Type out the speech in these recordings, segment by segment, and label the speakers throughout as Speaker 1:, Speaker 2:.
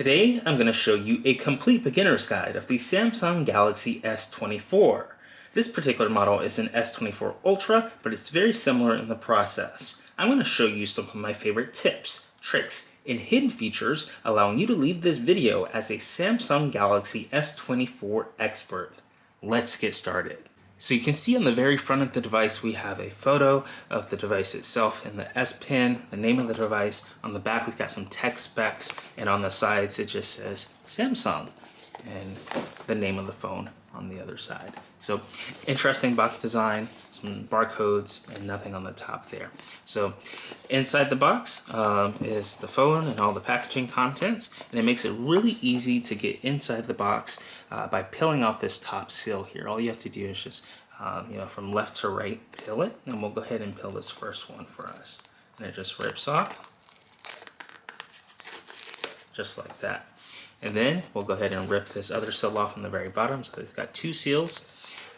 Speaker 1: Today, I'm going to show you a complete beginner's guide of the Samsung Galaxy S24. This particular model is an S24 Ultra, but it's very similar in the process. I'm going to show you some of my favorite tips, tricks, and hidden features allowing you to leave this video as a Samsung Galaxy S24 expert. Let's get started. So you can see on the very front of the device we have a photo of the device itself and the S Pen, the name of the device. On the back we've got some tech specs, and on the sides it just says Samsung and the name of the phone on the other side. So interesting box design, some barcodes, and nothing on the top there. So inside the box is the phone and all the packaging contents, and it makes it really easy to get inside the box by peeling off this top seal here. All you have to do is just from left to right peel it, and we'll go ahead and peel this first one for us. And it just rips off just like that. And then we'll go ahead and rip this other seal off on the very bottom. So we've got two seals.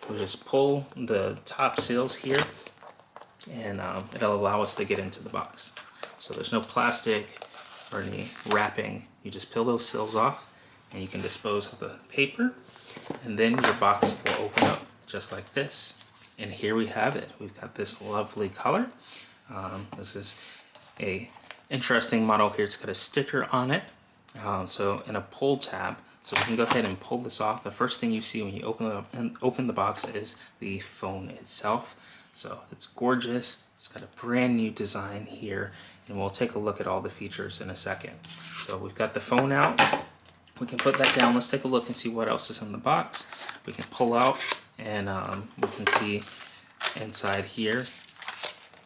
Speaker 1: We'll just pull the top seals here, and it'll allow us to get into the box. So there's no plastic or any wrapping. You just peel those seals off, and you can dispose of the paper, and then your box will open up just like this. And here we have it. We've got this lovely color. This is a interesting model here. It's got a sticker on it. So in a pull tab, so we can go ahead and pull this off. The first thing you see when you open the box is the phone itself. So it's gorgeous. It's got a brand new design here, and we'll take a look at all the features in a second. So we've got the phone out. We can put that down. Let's take a look and see what else is in the box. We can pull out, and we can see inside here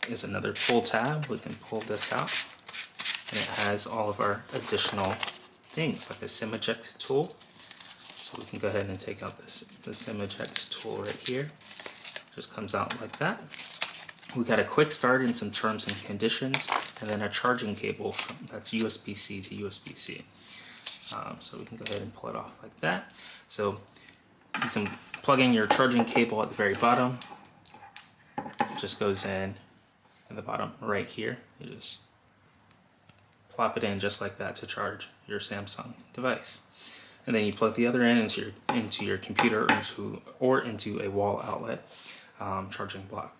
Speaker 1: is another pull tab. We can pull this out, and it has all of our additional things like a SIM eject tool. So we can go ahead and take out the SIM eject tool right here. Just comes out like that. We got a quick start and some terms and conditions, and then a charging cable that's USB-C to USB-C. So we can go ahead and pull it off like that. So you can plug in your charging cable at the very bottom. It just goes in at the bottom right here. You just plop it in just like that to charge your Samsung device, and then you plug the other end into your computer or into a wall outlet charging block.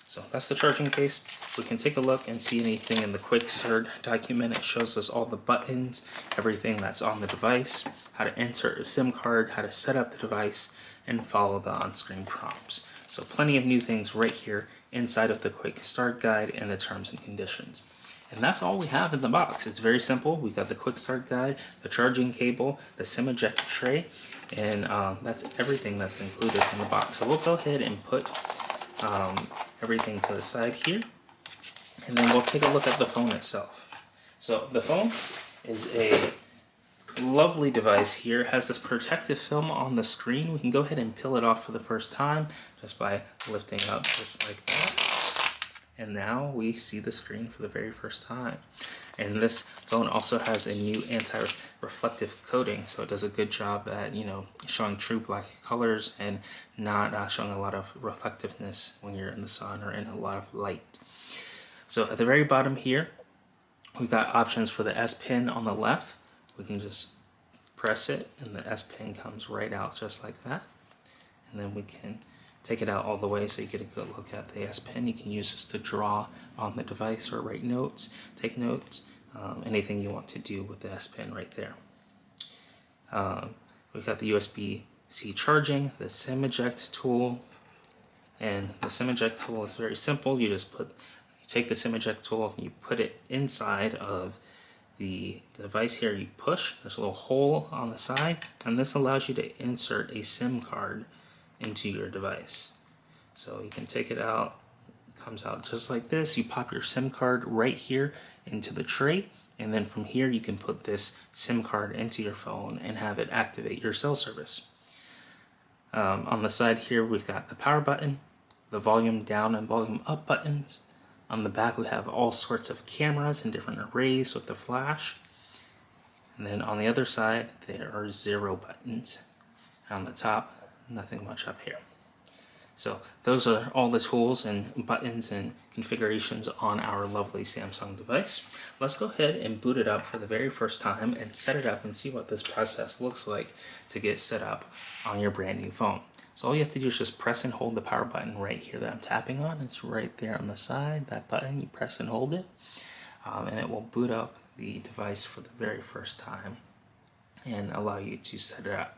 Speaker 1: So that's the charging case. We can take a look and see anything in the quick start document. It shows us all the buttons, everything that's on the device, how to insert a SIM card, how to set up the device, and follow the on-screen prompts. So plenty of new things right here inside of the quick start guide and the terms and conditions. And that's all we have in the box. It's very simple. We've got the quick start guide, the charging cable, the SIM eject tray, and that's everything that's included in the box. So we'll go ahead and put everything to the side here, and then we'll take a look at the phone itself. So the phone is a lovely device here. It has this protective film on the screen. We can go ahead and peel it off for the first time just by lifting up just like that. And now we see the screen for the very first time. And this phone also has a new anti-reflective coating, so it does a good job at showing true black colors and not showing a lot of reflectiveness when you're in the sun or in a lot of light. So at the very bottom here, we've got options for the S Pen on the left. We can just press it, and the S Pen comes right out just like that. And then we can take it out all the way so you get a good look at the S Pen. You can use this to draw on the device or write notes, take notes, anything you want to do with the S Pen right there. We've got the USB-C charging, the SIM eject tool, and the SIM eject tool is very simple. You take the SIM eject tool and you put it inside of the device here. You push, there's a little hole on the side, and this allows you to insert a SIM card into your device. So you can take it out, it comes out just like this. You pop your SIM card right here into the tray, and then from here you can put this SIM card into your phone and have it activate your cell service. On the side here we've got the power button, the volume down and volume up buttons. On the back we have all sorts of cameras and different arrays with the flash. And then on the other side there are 0 buttons. On the top, nothing much up here. So those are all the tools and buttons and configurations on our lovely Samsung device. Let's go ahead and boot it up for the very first time and set it up and see what this process looks like to get set up on your brand new phone. So all you have to do is just press and hold the power button right here that I'm tapping on. It's right there on the side, that button, you press and hold it, and it will boot up the device for the very first time and allow you to set it up.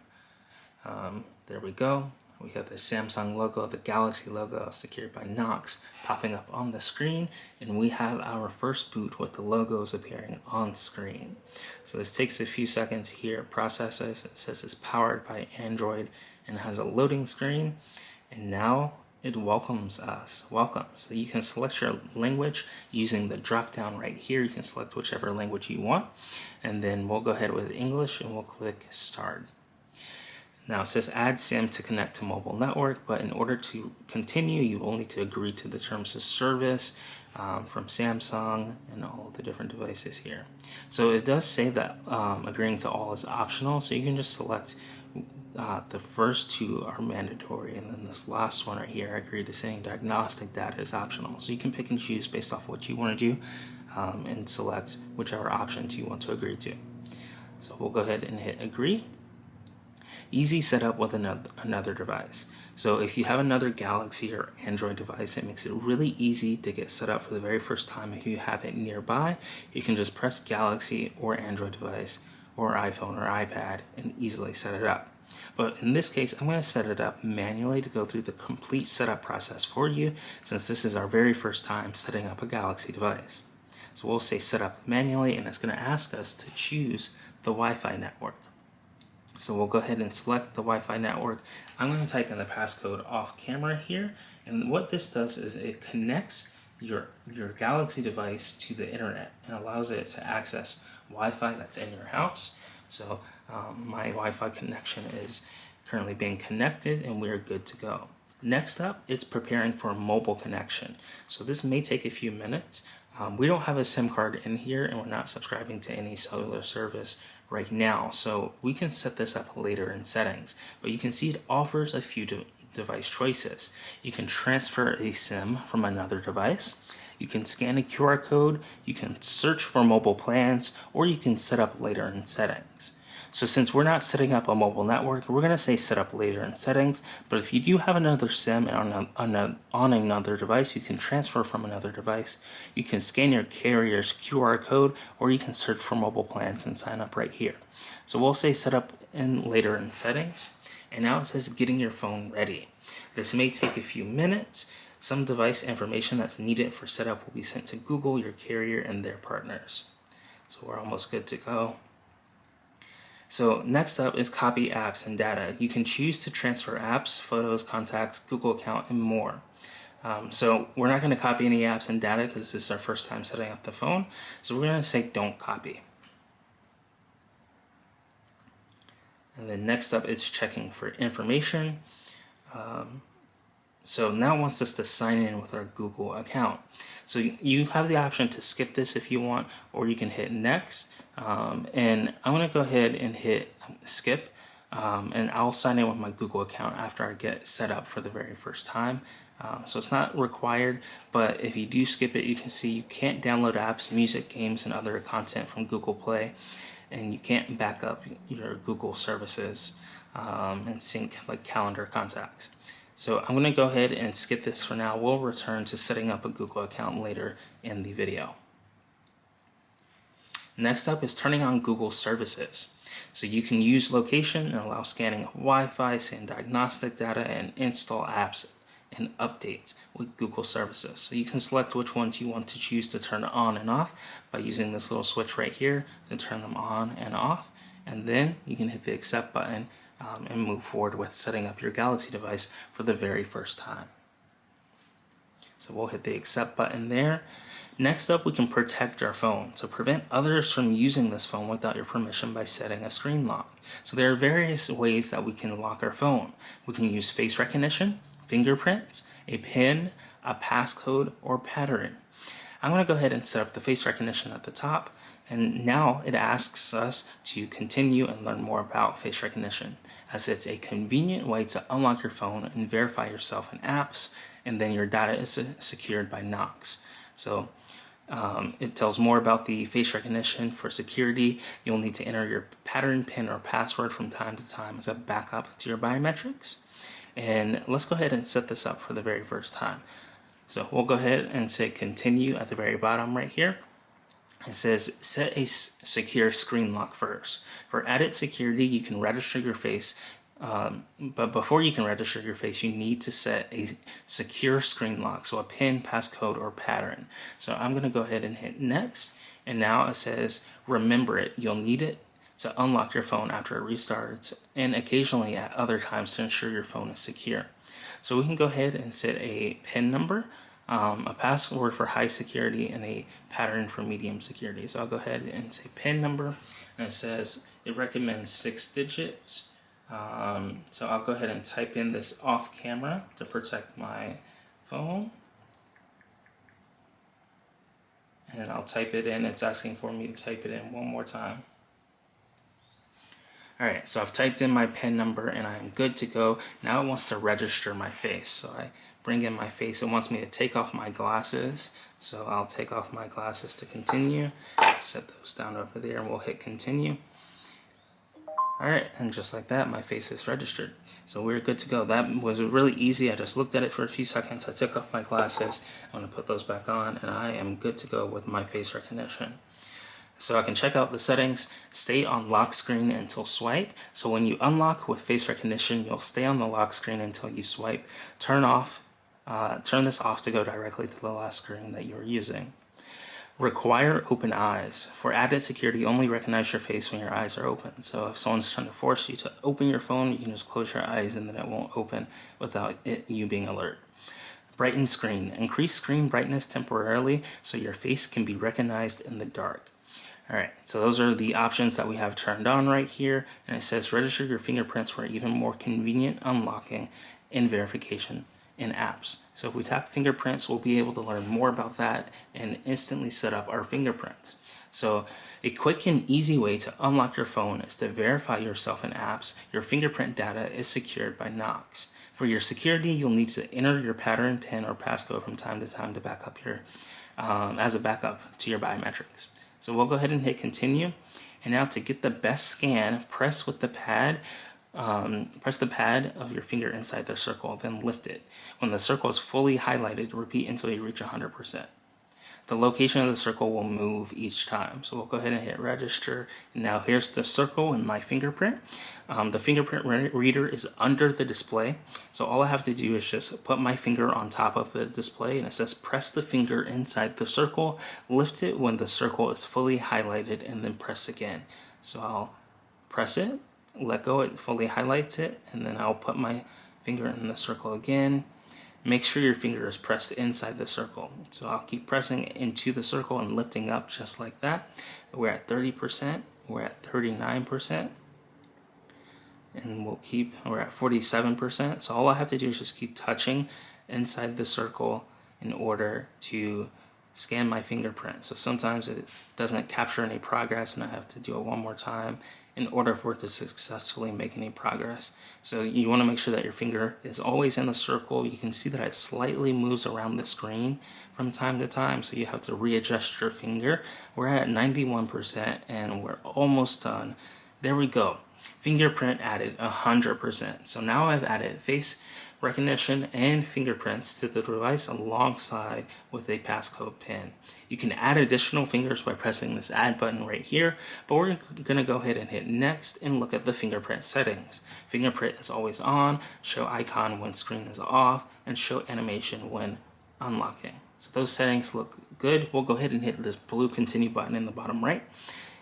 Speaker 1: There we go. We have the Samsung logo, the Galaxy logo, secured by Knox, popping up on the screen, and we have our first boot with the logos appearing on screen. So this takes a few seconds here, it processes, it says it's powered by Android, and has a loading screen, and now it welcomes us. Welcome. So you can select your language using the drop down right here. You can select whichever language you want, and then we'll go ahead with English and we'll click Start. Now it says add SIM to connect to mobile network, but in order to continue, you will need to agree to the terms of service from Samsung and all the different devices here. So it does say that agreeing to all is optional, so you can just select the first two are mandatory, and then this last one right here, I agree to saying diagnostic data is optional. So you can pick and choose based off what you want to do and select whichever options you want to agree to. So we'll go ahead and hit agree. Easy setup with another device. So if you have another Galaxy or Android device, it makes it really easy to get set up for the very first time. If you have it nearby, you can just press Galaxy or Android device or iPhone or iPad and easily set it up. But in this case, I'm going to set it up manually to go through the complete setup process for you, since this is our very first time setting up a Galaxy device. So we'll say set up manually, and it's going to ask us to choose the Wi-Fi network. So we'll go ahead and select the Wi-Fi network. I'm going to type in the passcode off camera here, and what this does is it connects your Galaxy device to the internet and allows it to access Wi-Fi that's in your house. So my Wi-Fi connection is currently being connected and we're good to go. Next up, it's preparing for a mobile connection. So this may take a few minutes. We don't have a SIM card in here, and we're not subscribing to any cellular service right now, so we can set this up later in settings. But you can see it offers a few device choices. You can transfer a SIM from another device, you can scan a QR code, you can search for mobile plans, or you can set up later in settings. So since we're not setting up a mobile network, we're going to say set up later in settings, but if you do have another SIM on another device, you can transfer from another device, you can scan your carrier's QR code, or you can search for mobile plans and sign up right here. So we'll say set up later in settings, and now it says getting your phone ready. This may take a few minutes. Some device information that's needed for setup will be sent to Google, your carrier, and their partners. So we're almost good to go. So next up is copy apps and data. You can choose to transfer apps, photos, contacts, Google account, and more. So we're not going to copy any apps and data because this is our first time setting up the phone. So we're going to say don't copy. And then next up is checking for information. So now it wants us to sign in with our Google account. So you have the option to skip this if you want, or you can hit next. And I'm going to go ahead and hit skip, and I'll sign in with my Google account after I get set up for the very first time. So it's not required, but if you do skip it, you can see you can't download apps, music, games, and other content from Google Play, and you can't back up your Google services and sync like calendar contacts. So I'm going to go ahead and skip this for now. We'll return to setting up a Google account later in the video. Next up is turning on Google services. So you can use location and allow scanning of Wi-Fi, send diagnostic data, and install apps and updates with Google services. So you can select which ones you want to choose to turn on and off by using this little switch right here to turn them on and off. And then you can hit the accept button and move forward with setting up your Galaxy device for the very first time. So we'll hit the accept button there. Next up, we can protect our phone. So prevent others from using this phone without your permission by setting a screen lock. So there are various ways that we can lock our phone. We can use face recognition, fingerprints, a PIN, a passcode, or pattern. I'm going to go ahead and set up the face recognition at the top, And now it asks us to continue and learn more about face recognition, as it's a convenient way to unlock your phone and verify yourself in apps, and then your data is secured by Knox. So it tells more about the face recognition. For security, you'll need to enter your pattern, PIN, or password from time to time as a backup to your biometrics. And let's go ahead and set this up for the very first time. So we'll go ahead and say continue at the very bottom right here. It says set a secure screen lock first. For added security, you can register your face, but before you can register your face, you need to set a secure screen lock, so a PIN, passcode, or pattern. So I'm going to go ahead and hit next, and now it says remember it. You'll need it to unlock your phone after it restarts, and occasionally at other times to ensure your phone is secure. So we can go ahead and set a PIN number, a password for high security, and a pattern for medium security. So I'll go ahead and say PIN number, and it says it recommends 6 digits. So I'll go ahead and type in this off camera to protect my phone. And I'll type it in. It's asking for me to type it in one more time. Alright, so I've typed in my PIN number and I'm good to go. Now it wants to register my face. So I bring in my face. It wants me to take off my glasses. So I'll take off my glasses to continue. Set those down over there and we'll hit continue. Alright, and just like that, my face is registered. So we're good to go. That was really easy. I just looked at it for a few seconds. I took off my glasses. I'm going to put those back on, and I am good to go with my face recognition. So I can check out the settings. Stay on lock screen until swipe. So when you unlock with face recognition, you'll stay on the lock screen until you swipe. Turn this off to go directly to the last screen that you're using. Require open eyes. For added security, only recognize your face when your eyes are open. So if someone's trying to force you to open your phone, you can just close your eyes and then it won't open without you being alert. Brighten screen. Increase screen brightness temporarily so your face can be recognized in the dark. Alright, so those are the options that we have turned on right here. And it says register your fingerprints for even more convenient unlocking and verification in apps. So if we tap fingerprints, we'll be able to learn more about that and instantly set up our fingerprints. So a quick and easy way to unlock your phone is to verify yourself in apps. Your fingerprint data is secured by Knox. For your security, you'll need to enter your pattern, PIN, or passcode from time to time to back up your, as a backup to your biometrics. So we'll go ahead and hit continue. And now to get the best scan, press the pad of your finger inside the circle, then lift it. When the circle is fully highlighted, repeat until you reach 100%. The location of the circle will move each time. So we'll go ahead and hit register. And now here's the circle and my fingerprint. The fingerprint reader is under the display. So all I have to do is just put my finger on top of the display, and it says press the finger inside the circle, lift it when the circle is fully highlighted, and then press again. So I'll press it, let go, it fully highlights it, and then I'll put my finger in the circle again. Make sure your finger is pressed inside the circle. So I'll keep pressing into the circle and lifting up just like that. We're at 30%, we're at 39%, and we're at 47%. So all I have to do is just keep touching inside the circle in order to scan my fingerprint. So sometimes it doesn't capture any progress and I have to do it one more time in order for it to successfully make any progress. So you want to make sure that your finger is always in the circle. You can see that it slightly moves around the screen from time to time, so you have to readjust your finger. We're at 91% and we're almost done. There we go. Fingerprint added 100%. So now I've added face recognition and fingerprints to the device alongside with a passcode PIN. You can add additional fingers by pressing this add button right here, but we're going to go ahead and hit next and look at the fingerprint settings. Fingerprint is always on, show icon when screen is off, and show animation when unlocking. So those settings look good. We'll go ahead and hit this blue continue button in the bottom right.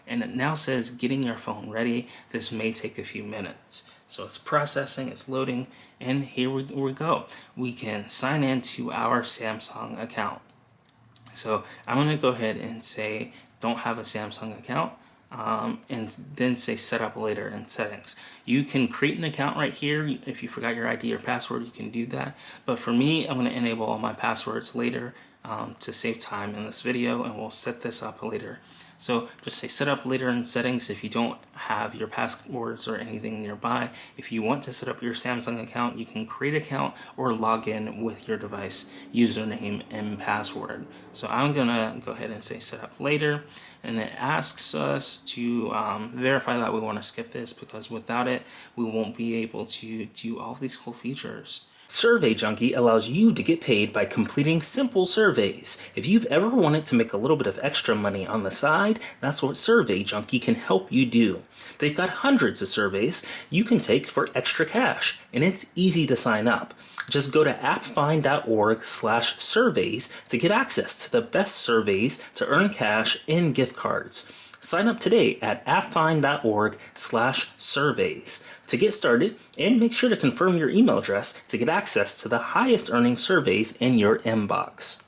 Speaker 1: And it now says getting your phone ready. This may take a few minutes. So it's processing, it's loading, and here we go. We can sign into our Samsung account. So I'm going to go ahead and say don't have a Samsung account, and then say set up later in settings. You can create an account right here. If you forgot your ID or password, you can do that. But for me, I'm going to enable all my passwords later to save time in this video, and we'll set this up later So just say set up later in settings if you don't have your passwords or anything nearby. If you want to set up your Samsung account, you can create an account or log in with your device username and password. So I'm gonna go ahead and say set up later, and it asks us to verify that we want to skip this, because without it we won't be able to do all of these cool features. Survey Junkie allows you to get paid by completing simple surveys. If you've ever wanted to make a little bit of extra money on the side, that's what Survey Junkie can help you do. They've got hundreds of surveys you can take for extra cash, and it's easy to sign up. Just go to appfind.org/surveys to get access to the best surveys to earn cash and gift cards. Sign up today at appfind.org/surveys to get started, and make sure to confirm your email address to get access to the highest earning surveys in your inbox.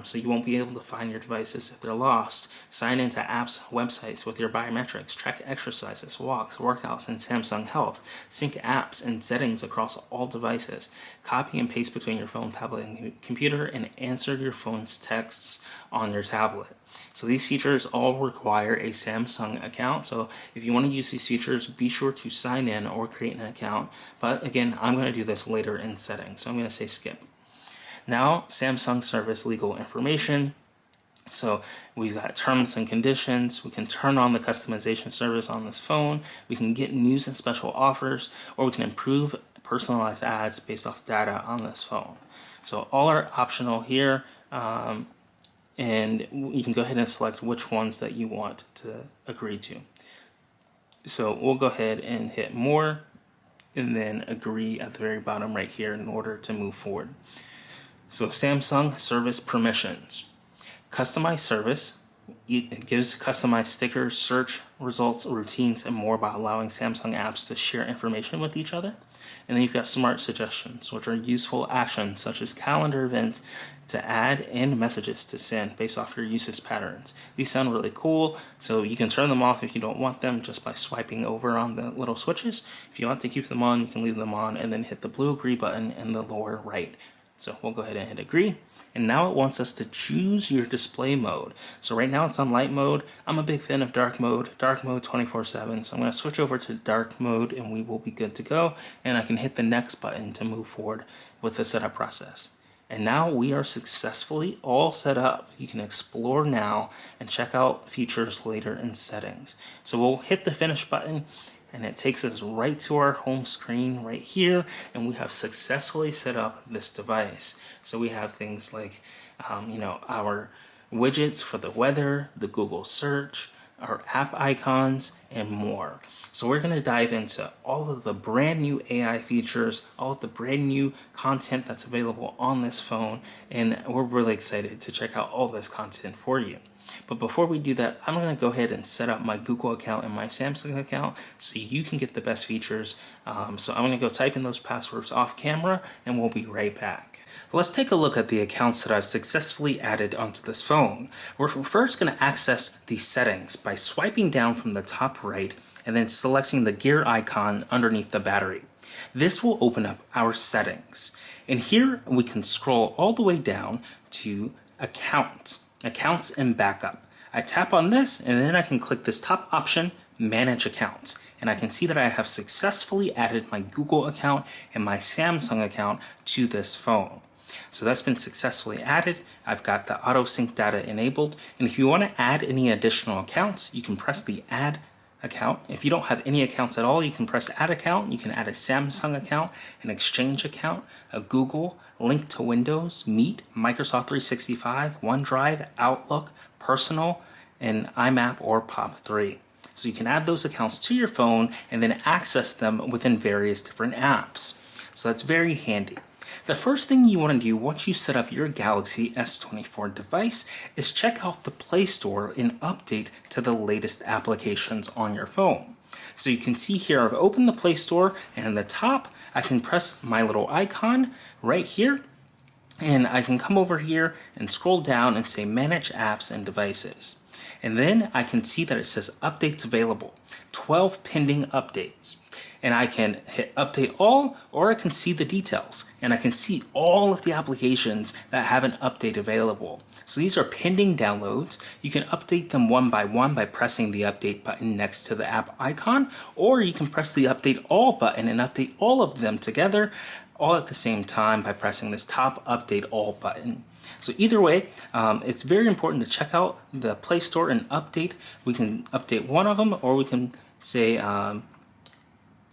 Speaker 1: So you won't be able to find your devices if they're lost. Sign into apps' websites with your biometrics, track exercises, walks, workouts, and Samsung Health. Sync apps and settings across all devices. Copy and paste between your phone, tablet, and computer, and answer your phone's texts on your tablet. So these features all require a Samsung account. So if you want to use these features, be sure to sign in or create an account. But again, I'm going to do this later in settings. So I'm going to say skip. Now, Samsung service legal information. So we've got terms and conditions. We can turn on the customization service on this phone. We can get news and special offers, or we can improve personalized ads based off data on this phone. So all are optional here. And you can go ahead and select which ones that you want to agree to. So we'll go ahead and hit more, and then agree at the very bottom right here in order to move forward. So Samsung service permissions. Customized service. It gives customized stickers, search results, routines, and more by allowing Samsung apps to share information with each other. And then you've got smart suggestions, which are useful actions such as calendar events to add and messages to send based off your usage patterns. These sound really cool, so you can turn them off if you don't want them just by swiping over on the little switches. If you want to keep them on, you can leave them on and then hit the blue agree button in the lower right. So we'll go ahead and hit agree. And now it wants us to choose your display mode. So right now it's on light mode. I'm a big fan of dark mode 24/7. So I'm going to switch over to dark mode and we will be good to go. And I can hit the next button to move forward with the setup process. And now we are successfully all set up. You can explore now and check out features later in settings. So we'll hit the finish button, and it takes us right to our home screen right here, and we have successfully set up this device. So we have things like, our widgets for the weather, the Google search, our app icons, and more. So we're going to dive into all of the brand new AI features, all of the brand new content that's available on this phone, and we're really excited to check out all this content for you. But before we do that, I'm going to go ahead and set up my Google account and my Samsung account so you can get the best features. So I'm going to go type in those passwords off camera, and we'll be right back. Let's take a look at the accounts that I've successfully added onto this phone. We're first going to access the settings by swiping down from the top right and then selecting the gear icon underneath the battery. This will open up our settings. And here we can scroll all the way down to accounts and backup. I tap on this, and then I can click this top option, manage accounts. And I can see that I have successfully added my Google account and my Samsung account to this phone. So that's been successfully added. I've got the auto sync data enabled. And if you want to add any additional accounts, you can press the add account. If you don't have any accounts at all, you can press add account. You can add a Samsung account, an Exchange account, a Google, Link to Windows, Meet, Microsoft 365, OneDrive, Outlook, Personal, and IMAP or POP3. So you can add those accounts to your phone and then access them within various different apps. So that's very handy. The first thing you want to do once you set up your Galaxy S24 device is check out the Play Store and update to the latest applications on your phone. So you can see here I've opened the Play Store, and at the top I can press my little icon right here, and I can come over here and scroll down and say manage apps and devices. And then I can see that it says updates available, 12 pending updates. and I can hit update all, or I can see the details and I can see all of the applications that have an update available. So these are pending downloads. You can update them one by pressing the update button next to the app icon, or you can press the update all button and update all of them together all at the same time by pressing this top update all button. So either way, it's very important to check out the Play Store and update. We can update one of them, or we can say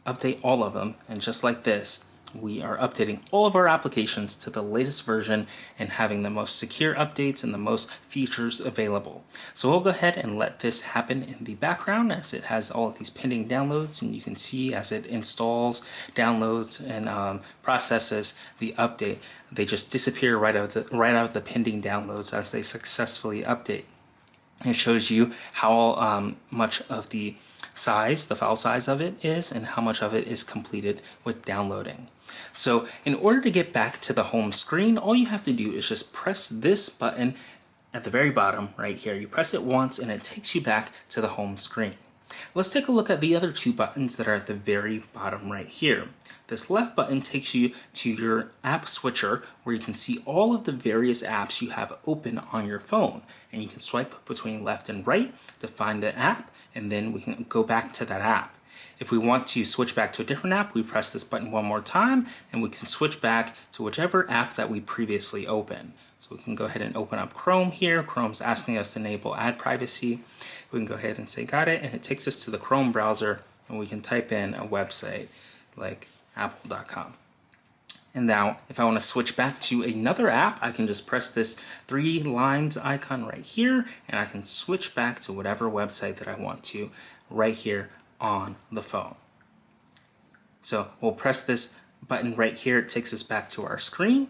Speaker 1: update all of them. And just like this, we are updating all of our applications to the latest version and having the most secure updates and the most features available. So we'll go ahead and let this happen in the background as it has all of these pending downloads, and you can see as it installs, downloads, and processes the update, they just disappear right out of the pending downloads as they successfully update. It shows you how much of the file size of it is, and how much of it is completed with downloading. So in order to get back to the home screen, all you have to do is just press this button at the very bottom right here. You press it once and it takes you back to the home screen. Let's take a look at the other two buttons that are at the very bottom right here. This left button takes you to your app switcher, where you can see all of the various apps you have open on your phone, and you can swipe between left and right to find the app, and then we can go back to that app. If we want to switch back to a different app, we press this button one more time and we can switch back to whichever app that we previously opened. So we can go ahead and open up Chrome here. Chrome's asking us to enable ad privacy. We can go ahead and say got it, and it takes us to the Chrome browser, and we can type in a website like apple.com. And now if I want to switch back to another app, I can just press this 3 lines icon right here, and I can switch back to whatever website that I want to right here on the phone. So we'll press this button right here. It takes us back to our screen.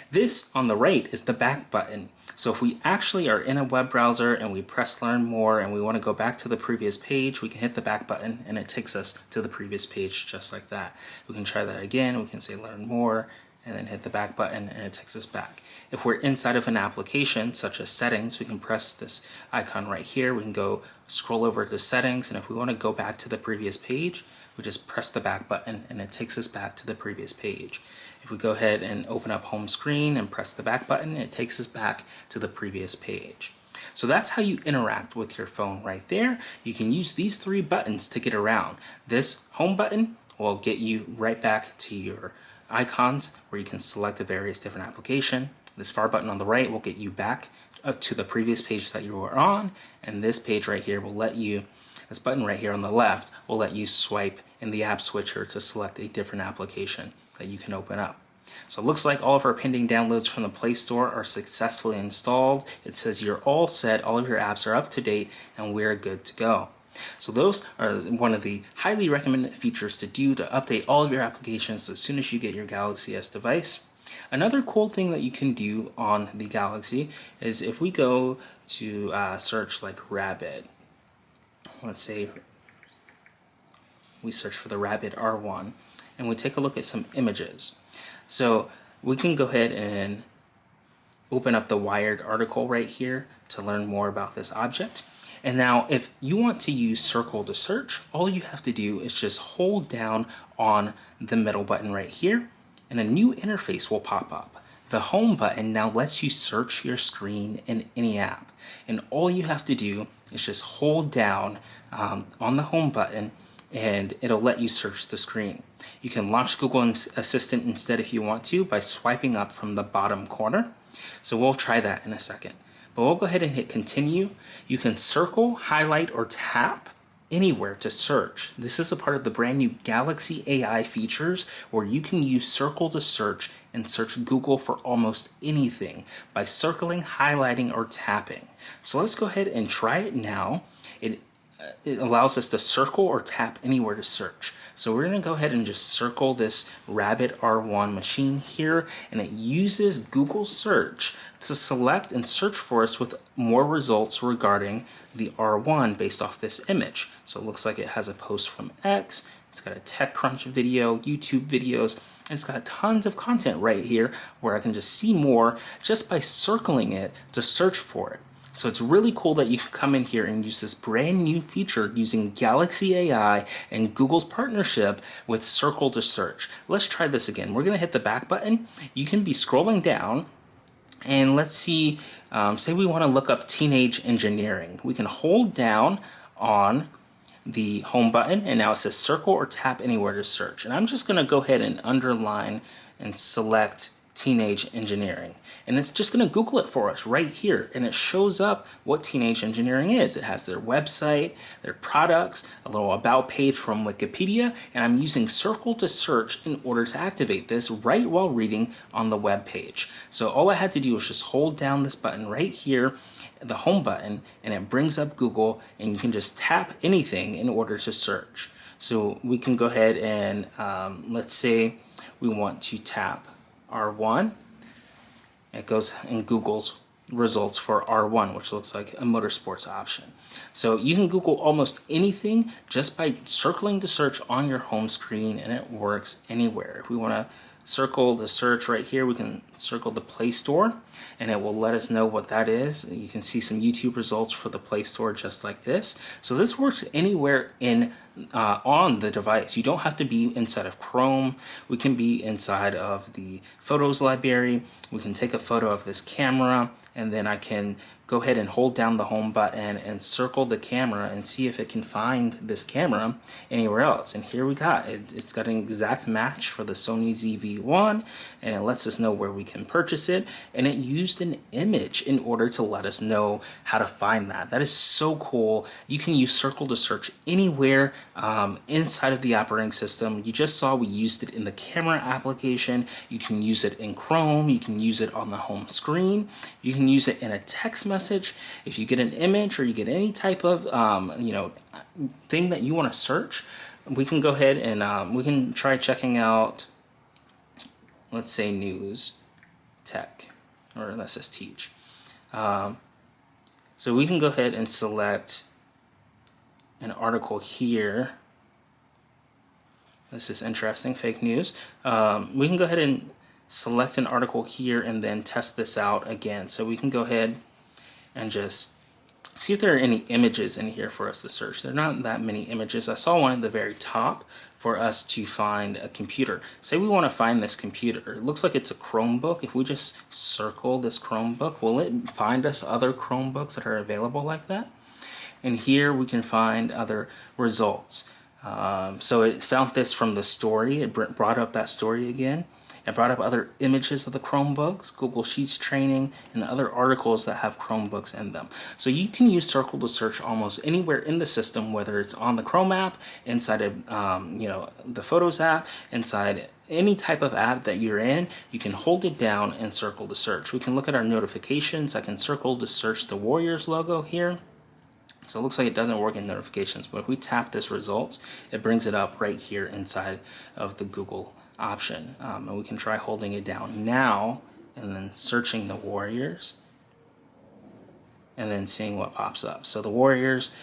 Speaker 1: This on the right is the back button. So if we actually are in a web browser and we press learn more and we want to go back to the previous page, we can hit the back button and it takes us to the previous page just like that. We can try that again. We can say learn more and then hit the back button and it takes us back. If we're inside of an application such as settings, we can press this icon right here. We can go scroll over to settings, and if we want to go back to the previous page, we just press the back button and it takes us back to the previous page. If we go ahead and open up home screen and press the back button, it takes us back to the previous page. So that's how you interact with your phone right there. You can use these 3 buttons to get around. This home button will get you right back to your icons where you can select a various different application. This far button on the right will get you back up to the previous page that you were on, and this page right here will let you, this button right here on the left will let you swipe in the app switcher to select a different application that you can open up. So it looks like all of our pending downloads from the Play Store are successfully installed. It says you're all set, all of your apps are up to date, and we're good to go. So those are one of the highly recommended features to do to update all of your applications as soon as you get your Galaxy S device. Another cool thing that you can do on the Galaxy is if we go to search like Rabbit, let's say we search for the Rabbit R1 and we take a look at some images. So we can go ahead and open up the Wired article right here to learn more about this object. And now if you want to use circle to search, all you have to do is just hold down on the middle button right here and a new interface will pop up. The home button now lets you search your screen in any app. And all you have to do is just hold down on the home button and it'll let you search the screen. You can launch Google Assistant instead if you want to by swiping up from the bottom corner. So we'll try that in a second. But we'll go ahead and hit continue. You can circle, highlight, or tap anywhere to search. This is a part of the brand new Galaxy AI features where you can use circle to search and search Google for almost anything by circling, highlighting, or tapping. So let's go ahead and try it now. It allows us to circle or tap anywhere to search. So we're going to go ahead and just circle this Rabbit R1 machine here, and it uses Google search to select and search for us with more results regarding the R1 based off this image. So it looks like it has a post from X, it's got a TechCrunch video, YouTube videos, and it's got tons of content right here where I can just see more just by circling it to search for it. So it's really cool that you can come in here and use this brand new feature using Galaxy AI and Google's partnership with Circle to Search. Let's try this again. We're going to hit the back button. You can be scrolling down, and let's see, say we want to look up teenage engineering. We can hold down on the home button, and now it says circle or tap anywhere to search. And I'm just going to go ahead and underline and select teenage engineering, and it's just going to Google it for us right here, and it shows up what teenage engineering is. It has their website, their products, a little about page from Wikipedia, and I'm using circle to search in order to activate this right while reading on the web page. So all I had to do was just hold down this button right here, the home button, and it brings up Google, and you can just tap anything in order to search. So we can go ahead and let's say we want to tap R1. It goes in Google's results for R1, which looks like a motorsports option. So you can Google almost anything just by circling to search on your home screen, and it works anywhere. If we want to circle the search right here, we can circle the Play Store, and it will let us know what that is. You can see some YouTube results for the Play Store just like this. So this works anywhere in on the device. You don't have to be inside of Chrome. We can be inside of the Photos library. We can take a photo of this camera, and then I can go ahead and hold down the home button and circle the camera and see if it can find this camera anywhere else. And here we got it. It's got an exact match for the Sony ZV-1, and it lets us know where we can purchase it, and it used an image in order to let us know how to find that. That is so cool. You can use circle to search anywhere inside of the operating system. You just saw we used it in the camera application. You can use it in Chrome. You can use it on the home screen. You can use it in a text message. If you get an image or you get any type of thing that you want to search, we can go ahead and we can try checking out, let's say, news, tech, or let's just teach. So we can go ahead and select an article here. This is interesting, fake news. We can go ahead and select an article here and then test this out again. So we can go ahead and just see if there are any images in here for us to search. There are not that many images. I saw one at the very top for us to find a computer. Say we want to find this computer. It looks like it's a Chromebook. If we just circle this Chromebook, will it find us other Chromebooks that are available like that? And here we can find other results. So it found this from the story. It brought up that story again. It brought up other images of the Chromebooks, Google Sheets training, and other articles that have Chromebooks in them. So you can use Circle to search almost anywhere in the system, whether it's on the Chrome app, inside of the Photos app, inside any type of app that you're in. You can hold it down and Circle to search. We can look at our notifications. I can Circle to search the Warriors logo here. So it looks like it doesn't work in notifications, but if we tap this results, it brings it up right here inside of the Google option. And we can try holding it down now and then searching the Warriors and then seeing what pops up. So the Warriors,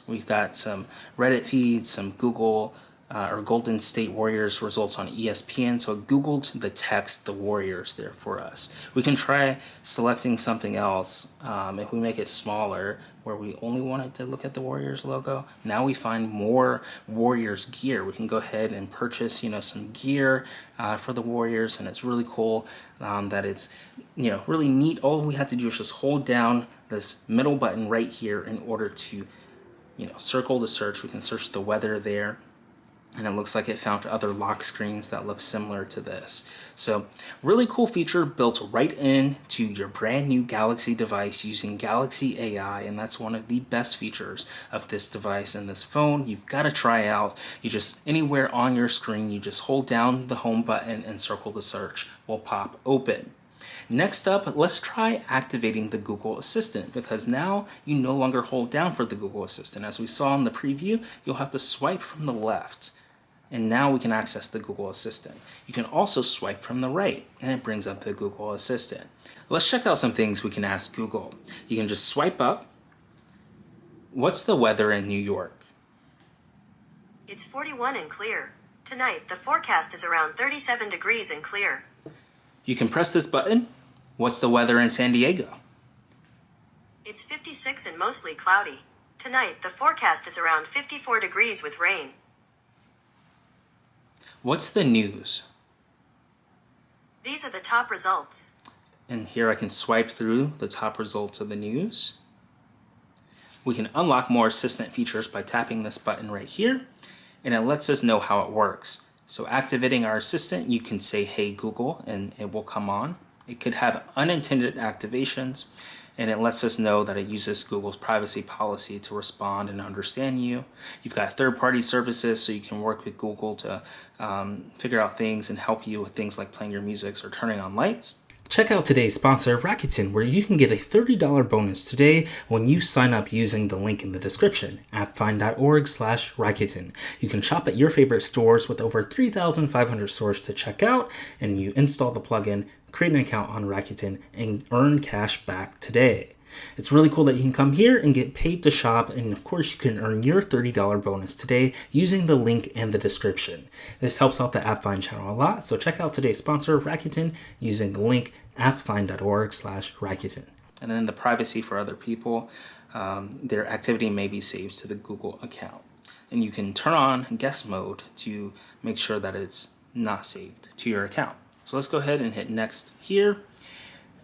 Speaker 1: we've got some Reddit feeds, some Google or Golden State Warriors results on ESPN. So it Googled the text, the Warriors there for us. We can try selecting something else. If we make it smaller, where we only wanted to look at the Warriors logo, now we find more Warriors gear. We can go ahead and purchase, some gear for the Warriors, and it's really cool that it's, really neat. All we have to do is just hold down this middle button right here in order to, circle to search. We can search the weather there. And it looks like it found other lock screens that look similar to this. So really cool feature built right into your brand new Galaxy device using Galaxy AI, and that's one of the best features of this device and this phone. You've got to try out. You just, anywhere on your screen, you just hold down the home button and Circle to search will pop open. Next up, let's try activating the Google Assistant, because now you no longer hold down for the Google Assistant. As we saw in the preview, you'll have to swipe from the left. And now we can access the Google Assistant. You can also swipe from the right, and it brings up the Google Assistant. Let's check out some things we can ask Google. You can just swipe up. What's the weather in New York?
Speaker 2: It's 41 and clear. Tonight, the forecast is around 37 degrees and clear.
Speaker 1: You can press this button. What's the weather in San Diego?
Speaker 2: It's 56 and mostly cloudy. Tonight, the forecast is around 54 degrees with rain.
Speaker 1: What's the news?
Speaker 2: These are the top results.
Speaker 1: And here I can swipe through the top results of the news. We can unlock more assistant features by tapping this button right here, and it lets us know how it works. So activating our assistant, you can say, "Hey Google," and it will come on. It could have unintended activations, and it lets us know that it uses Google's privacy policy to respond and understand you. You've got third-party services, so you can work with Google to figure out things and help you with things like playing your music or turning on lights. Check out today's sponsor, Rakuten, where you can get a $30 bonus today when you sign up using the link in the description, appfind.org/Rakuten. You can shop at your favorite stores with over 3,500 stores to check out, and you install the plugin, create an account on Rakuten, and earn cash back today. It's really cool that you can come here and get paid to shop, and of course you can earn your $30 bonus today using the link in the description. This helps out the AppFind channel a lot, so check out today's sponsor, Rakuten, using the link appfind.org/Rakuten. And then the privacy for other people, their activity may be saved to the Google account. And you can turn on guest mode to make sure that it's not saved to your account. So let's go ahead and hit next here.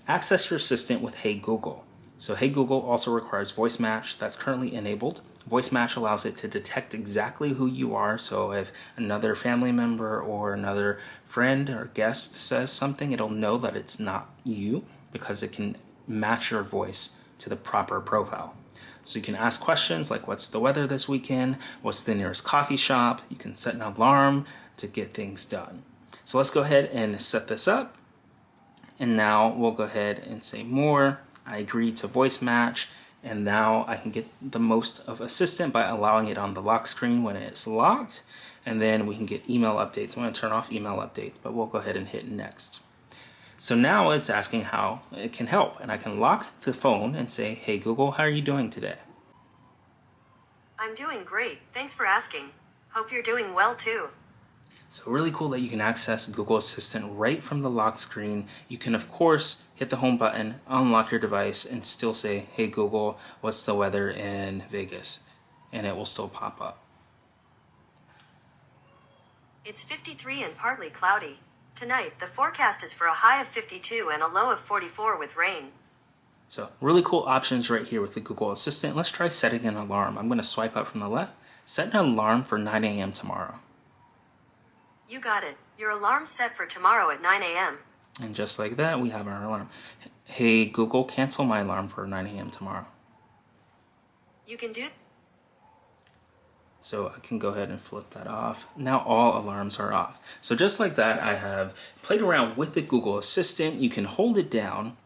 Speaker 1: Access your assistant with Hey Google. So Hey Google also requires voice match. That's currently enabled. Voice match allows it to detect exactly who you are. So if another family member or another friend or guest says something, it'll know that it's not you because it can match your voice to the proper profile. So you can ask questions like, what's the weather this weekend? What's the nearest coffee shop? You can set an alarm to get things done. So let's go ahead and set this up. And now we'll go ahead and say more. I agree to voice match, and now I can get the most of assistant by allowing it on the lock screen when it's locked, and then we can get email updates. I'm going to turn off email updates, but we'll go ahead and hit next. So now it's asking how it can help, and I can lock the phone and say, "Hey Google, how are you doing today?"
Speaker 2: I'm doing great, thanks for asking. Hope you're doing well too.
Speaker 1: So really cool that you can access Google Assistant right from the lock screen. You can, of course, hit the home button, unlock your device, and still say, "Hey Google, what's the weather in Vegas?" And it will still pop up.
Speaker 2: It's 53 and partly cloudy. Tonight, the forecast is for a high of 52 and a low of 44 with rain.
Speaker 1: So really cool options right here with the Google Assistant. Let's try setting an alarm. I'm going to swipe up from the left. Set an alarm for 9 a.m. tomorrow.
Speaker 2: You got it. Your alarm's set for tomorrow at 9 a.m.
Speaker 1: And just like that, we have our alarm. Hey Google, cancel my alarm for 9 a.m. tomorrow.
Speaker 2: You can do.
Speaker 1: So I can go ahead and flip that off. Now all alarms are off. So just like that, I have played around with the Google Assistant. You can hold it down,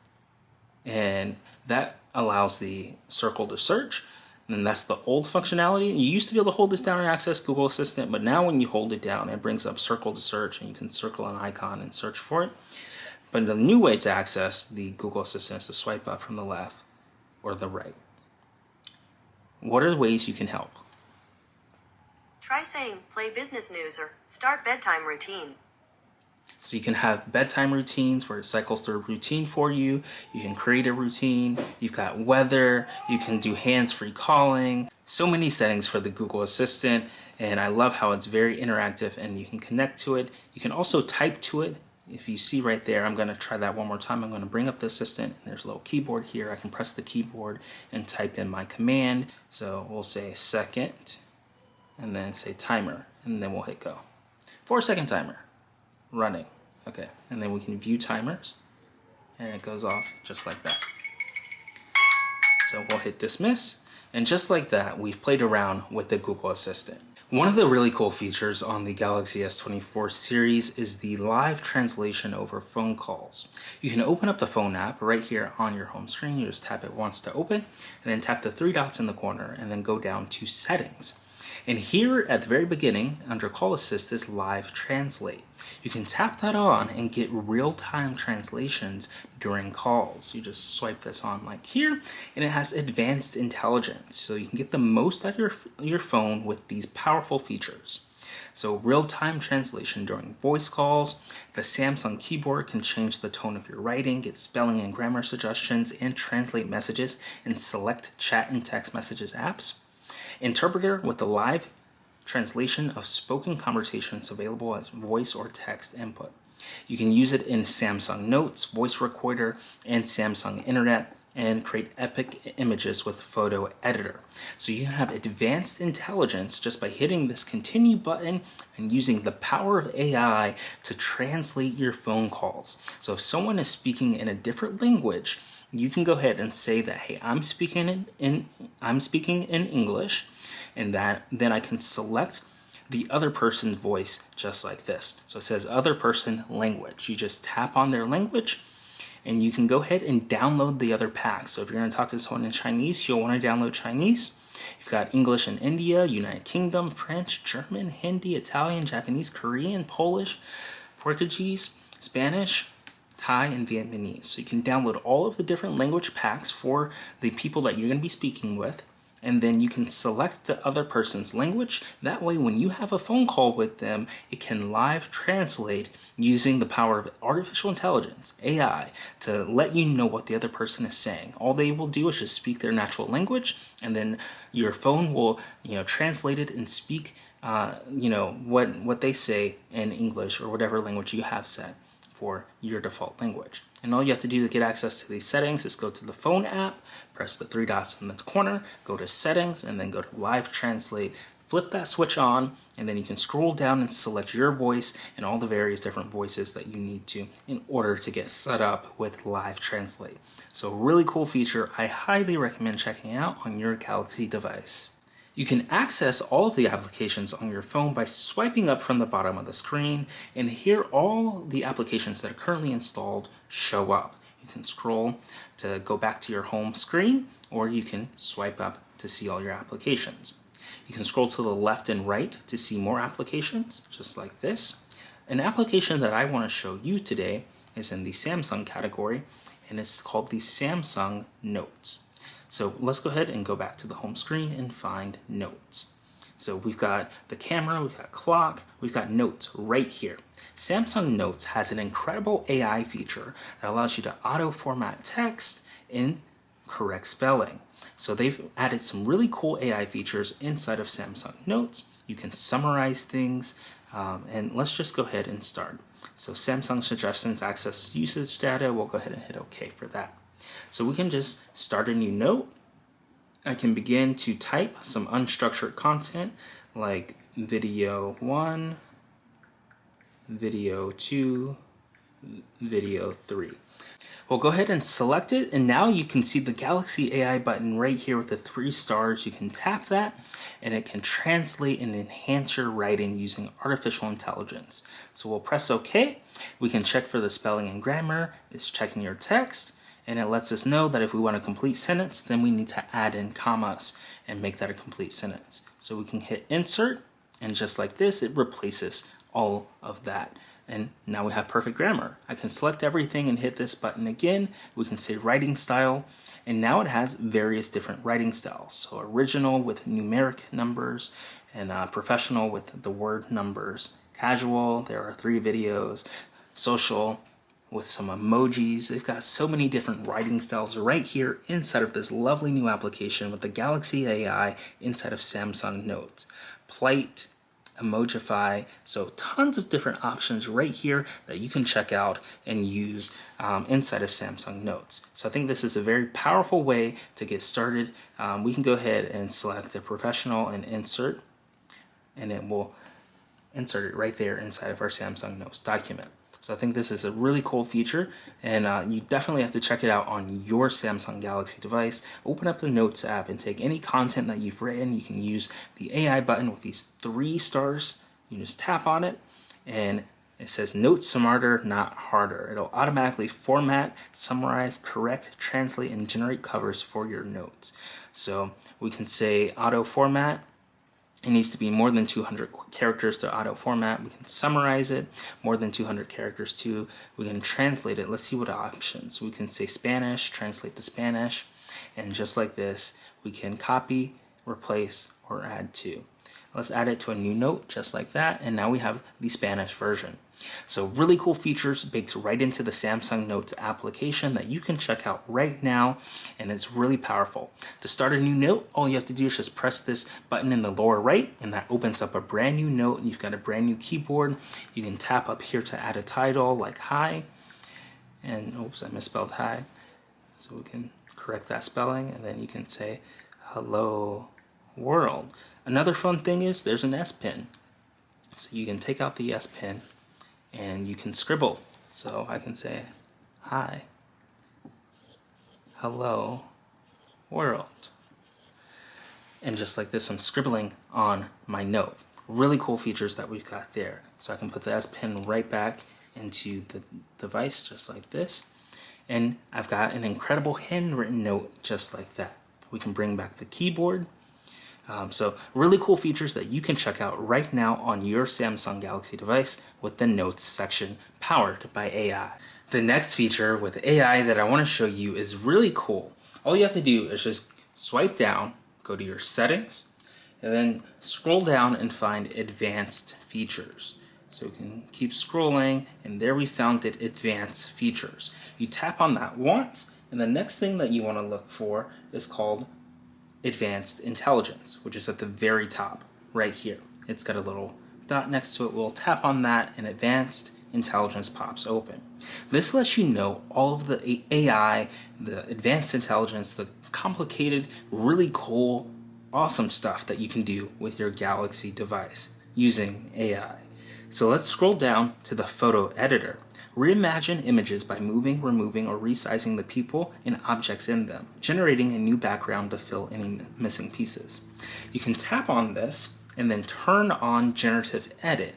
Speaker 1: and that allows the circle to search. And that's the old functionality. You used to be able to hold this down and access Google Assistant, but now when you hold it down, it brings up circle to search, and you can circle an icon and search for it. But the new way to access the Google Assistant is to swipe up from the left or the right. What are the ways you can help?
Speaker 2: Try saying, play business news or start bedtime routine.
Speaker 1: So you can have bedtime routines where it cycles through a routine for you. You can create a routine. You've got weather. You can do hands-free calling. So many settings for the Google Assistant, and I love how it's very interactive and you can connect to it. You can also type to it. If you see right there, I'm going to try that one more time. I'm going to bring up the assistant, and there's a little keyboard here. I can press the keyboard and type in my command. So we'll say second, and then say timer, and then we'll hit go. 4-second timer. Running. Okay, and then we can view timers, and it goes off just like that. So we'll hit dismiss, and just like that, we've played around with the Google Assistant. One of the really cool features on the Galaxy S24 series is the live translation over phone calls. You can open up the phone app right here on your home screen. You just tap it once to open, and then tap the 3 dots in the corner, and then go down to settings. And here at the very beginning, under Call Assist, is Live Translate. You can tap that on and get real-time translations during calls. You just swipe this on like here, and it has advanced intelligence. So you can get the most out of your phone with these powerful features. So real-time translation during voice calls. The Samsung keyboard can change the tone of your writing, get spelling and grammar suggestions, and translate messages in select chat and text messages apps. Interpreter with the live translation of spoken conversations available as voice or text input. You can use it in Samsung Notes, Voice Recorder, and Samsung Internet, and create epic images with Photo Editor. So you have advanced intelligence just by hitting this continue button and using the power of AI to translate your phone calls. So if someone is speaking in a different language, you can go ahead and say that, hey, I'm speaking in English, and then I can select the other person's voice just like this. So it says other person language. You just tap on their language and you can go ahead and download the other packs. So if you're going to talk to someone in Chinese, you'll want to download Chinese. You've got English in India, United Kingdom, French, German, Hindi, Italian, Japanese, Korean, Polish, Portuguese, Spanish, Thai, and Vietnamese. So you can download all of the different language packs for the people that you're going to be speaking with. And then you can select the other person's language. That way, when you have a phone call with them, it can live translate using the power of artificial intelligence, AI, to let you know what the other person is saying. All they will do is just speak their natural language, and then your phone will, translate it and speak, what they say in English or whatever language you have set for your default language. And all you have to do to get access to these settings is go to the phone app, press the three dots in the corner, go to settings, and then go to live translate. Flip that switch on, and then you can scroll down and select your voice and all the various different voices that you need to in order to get set up with live translate. So really cool feature. I highly recommend checking out on your Galaxy device. You can access all of the applications on your phone by swiping up from the bottom of the screen, and here all the applications that are currently installed show up. You can scroll to go back to your home screen, or you can swipe up to see all your applications. You can scroll to the left and right to see more applications, just like this. An application that I want to show you today is in the Samsung category, and it's called the Samsung Notes. So let's go ahead and go back to the home screen and find Notes. So we've got the camera, we've got clock, we've got Notes right here. Samsung Notes has an incredible AI feature that allows you to auto-format text in correct spelling. So they've added some really cool AI features inside of Samsung Notes. You can summarize things, and let's just go ahead and start. So Samsung suggestions access usage data, we'll go ahead and hit OK for that. So we can just start a new note. I can begin to type some unstructured content like video 1, video 2, video 3. We'll go ahead and select it, and now you can see the Galaxy AI button right here with the 3 stars. You can tap that and it can translate and enhance your writing using artificial intelligence. So we'll press OK. We can check for the spelling and grammar. It's checking your text. And it lets us know that if we want a complete sentence, then we need to add in commas and make that a complete sentence. So we can hit insert, and just like this, it replaces all of that. And now we have perfect grammar. I can select everything and hit this button again. We can say writing style, and now it has various different writing styles. So original with numeric numbers, and professional with the word numbers. Casual, there are 3 videos. Social, with some emojis. They've got so many different writing styles right here inside of this lovely new application with the Galaxy AI inside of Samsung Notes. Polite, Emojify, so tons of different options right here that you can check out and use inside of Samsung Notes. So I think this is a very powerful way to get started. We can go ahead and select the professional and insert, and it will insert it right there inside of our Samsung Notes document. So I think this is a really cool feature, and you definitely have to check it out on your Samsung Galaxy device. Open up the Notes app and take any content that you've written. You can use the AI button with these 3 stars. You just tap on it, and it says Notes smarter, not harder. It'll automatically format, summarize, correct, translate, and generate covers for your notes. So we can say auto format. It needs to be more than 200 characters to auto format. We can summarize it, more than 200 characters too. We can translate it. Let's see what options. We can say Spanish, translate to Spanish. And just like this, we can copy, replace, or add to. Let's add it to a new note just like that, and now we have the Spanish version. So really cool features baked right into the Samsung Notes application that you can check out right now, and it's really powerful. To start a new note, all you have to do is just press this button in the lower right, and that opens up a brand new note, and you've got a brand new keyboard. You can tap up here to add a title like hi, and oops, I misspelled hi. So we can correct that spelling, and then you can say hello world. Another fun thing is there's an S Pen. So you can take out the S Pen and you can scribble. So I can say hi, hello world. And just like this, I'm scribbling on my note. Really cool features that we've got there. So I can put the S Pen right back into the device just like this. And I've got an incredible handwritten note just like that. We can bring back the keyboard. So really cool features that you can check out right now on your Samsung Galaxy device with the Notes section powered by AI. The next feature with AI that I want to show you is really cool. All you have to do is just swipe down, go to your settings, and then scroll down and find advanced features. So we can keep scrolling, and there we found it, advanced features. You tap on that once, and the next thing that you want to look for is called advanced intelligence, which is at the very top right here. It's got a little dot next to it. We'll tap on that, and advanced intelligence pops open. This lets you know all of the AI, the advanced intelligence, the complicated, really cool, awesome stuff that you can do with your Galaxy device using AI. So let's scroll down to the photo editor. Reimagine images by moving, removing, or resizing the people and objects in them, generating a new background to fill any missing pieces. You can tap on this and then turn on generative edit.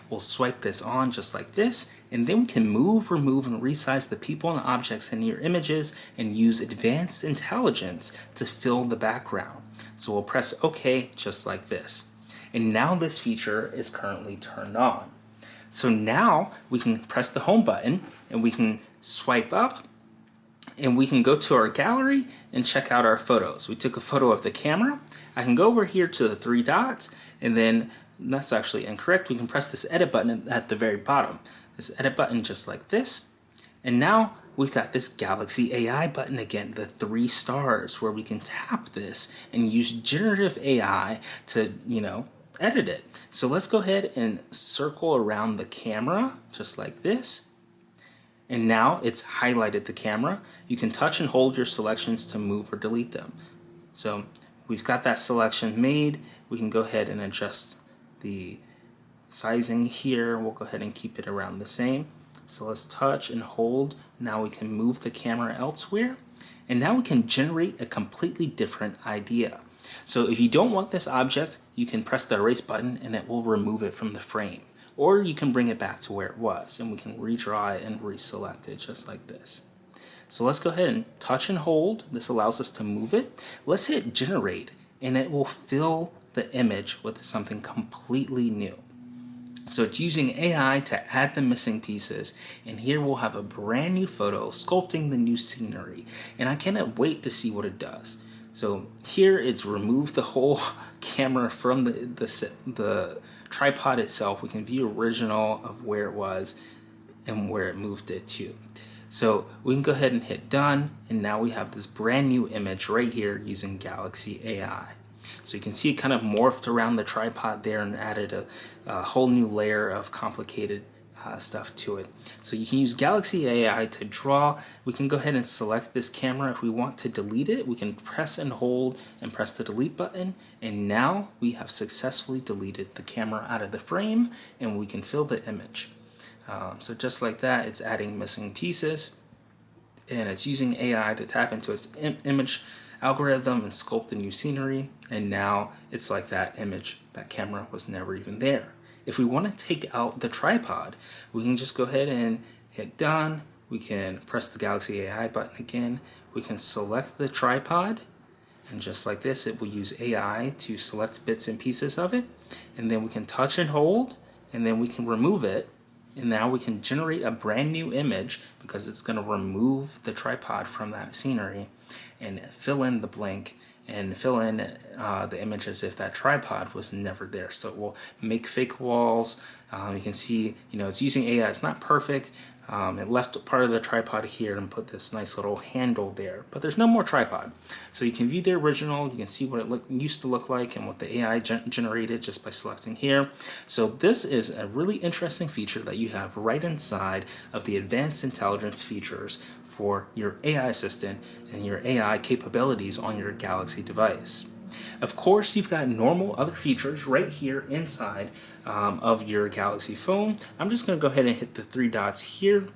Speaker 1: We'll swipe this on just like this, and then we can move, remove, and resize the people and objects in your images and use advanced intelligence to fill the background. So we'll press OK just like this. And now this feature is currently turned on. So now we can press the home button and we can swipe up and we can go to our gallery and check out our photos. We took a photo of the camera. I can go over here to the three dots, and then that's actually incorrect. We can press this edit button at the very bottom. This edit button just like this. And now we've got this Galaxy AI button again, the 3 stars, where we can tap this and use generative AI to, edit it. So let's go ahead and circle around the camera just like this. And now it's highlighted the camera. You can touch and hold your selections to move or delete them. So we've got that selection made. We can go ahead and adjust the sizing here. We'll go ahead and keep it around the same. So let's touch and hold. Now we can move the camera elsewhere. And now we can generate a completely different idea. So if you don't want this object, you can press the erase button and it will remove it from the frame. Or you can bring it back to where it was, and we can redraw it and reselect it just like this. So let's go ahead and touch and hold. This allows us to move it. Let's hit generate, and it will fill the image with something completely new. So it's using AI to add the missing pieces, and here we'll have a brand new photo sculpting the new scenery, and I cannot wait to see what it does. So here it's removed the whole camera from the tripod itself. We can view original of where it was and where it moved it to. So we can go ahead and hit done, and now we have this brand new image right here using Galaxy AI. So you can see it kind of morphed around the tripod there and added a whole new layer of complicated stuff to it. So you can use Galaxy AI to draw. We can go ahead and select this camera. If we want to delete it, we can press and hold and press the delete button, and now we have successfully deleted the camera out of the frame, and we can fill the image. So just like that, it's adding missing pieces, and it's using AI to tap into its image algorithm and sculpt a new scenery, and now it's like that image, that camera was never even there. If we want to take out the tripod, we can just go ahead and hit done. We can press the Galaxy AI button again. We can select the tripod, and just like this, it will use AI to select bits and pieces of it. And then we can touch and hold, and then we can remove it. And now we can generate a brand new image because it's going to remove the tripod from that scenery and fill in the blank and fill in the image as if that tripod was never there. So it will make fake walls. You can see, it's using AI. It's not perfect. It left part of the tripod here and put this nice little handle there, but there's no more tripod. So you can view the original, you can see what it used to look like and what the AI generated just by selecting here. So this is a really interesting feature that you have right inside of the advanced intelligence features for your AI assistant and your AI capabilities on your Galaxy device. Of course, you've got normal other features right here inside of your Galaxy phone. I'm just going to go ahead and hit the three dots here.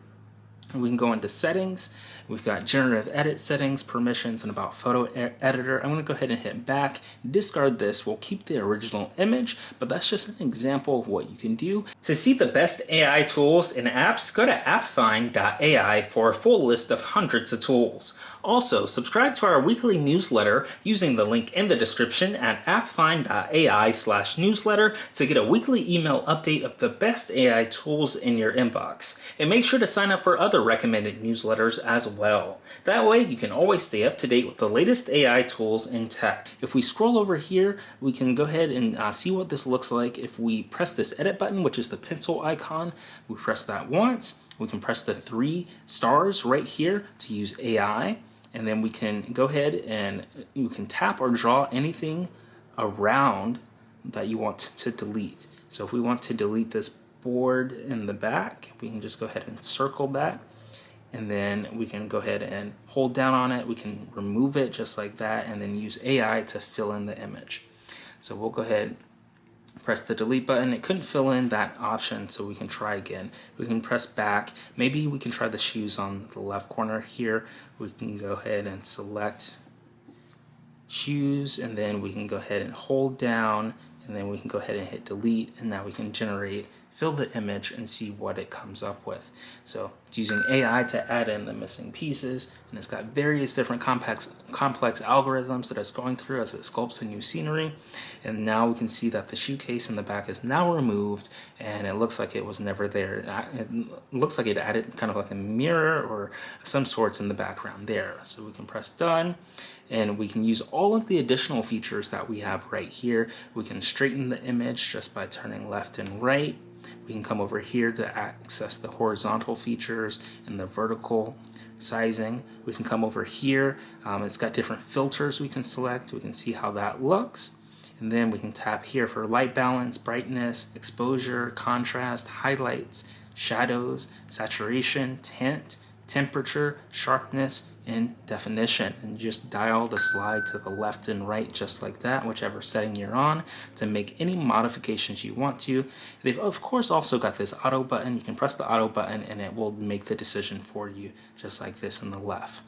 Speaker 1: And we can go into settings. We've got generative edit settings, permissions, and about photo editor. I'm going to go ahead and hit back, discard this. We'll keep the original image, but that's just an example of what you can do. To see the best AI tools and apps, go to appfind.ai for a full list of hundreds of tools. Also, subscribe to our weekly newsletter using the link in the description at appfind.ai/newsletter to get a weekly email update of the best AI tools in your inbox. And make sure to sign up for other recommended newsletters as well. That way, you can always stay up to date with the latest AI tools and tech. If we scroll over here, we can go ahead and see what this looks like. If we press this edit button, which is the pencil icon, we press that once. We can press the 3 stars right here to use AI. And then we can go ahead and you can tap or draw anything around that you want to delete. So if we want to delete this board in the back, we can just go ahead and circle that. And then we can go ahead and hold down on it. We can remove it just like that and then use AI to fill in the image. So we'll go ahead, press the delete button. It couldn't fill in that option, so we can try again. We can press back. Maybe we can try the shoes on the left corner here. We can go ahead and select shoes, and then we can go ahead and hold down, and then we can go ahead and hit delete, and now we can fill the image and see what it comes up with. So it's using AI to add in the missing pieces, and it's got various different complex algorithms that it's going through as it sculpts the new scenery. And now we can see that the shoe case in the back is now removed, and it looks like it was never there. It looks like it added kind of like a mirror or some sorts in the background there. So we can press done, and we can use all of the additional features that we have right here. We can straighten the image just by turning left and right. We can come over here to access the horizontal features and the vertical sizing. We can come over here. It's got different filters we can select. We can see how that looks. And then we can tap here for light balance, brightness, exposure, contrast, highlights, shadows, saturation, tint, temperature, sharpness, and definition, and just dial the slide to the left and right just like that, whichever setting you're on, to make any modifications you want to. They've of course also got this auto button. You can press the auto button and it will make the decision for you just like this on the left.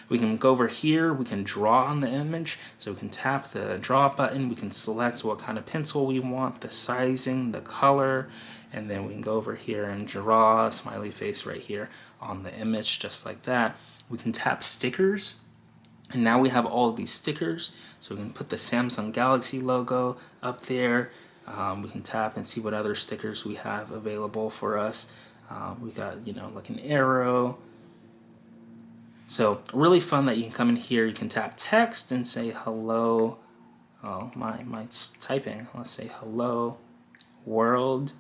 Speaker 1: We can go over here, we can draw on the image, so we can tap the draw button, we can select what kind of pencil we want, the sizing, the color, and then we can go over here and draw a smiley face right here on the image just like that. We can tap stickers, and now we have all of these stickers, so we can put the Samsung Galaxy logo up there. We can tap and see what other stickers we have available for us. We got, like an arrow. So really fun that you can come in here, you can tap text and say hello. Oh, mine's typing. Let's say hello world.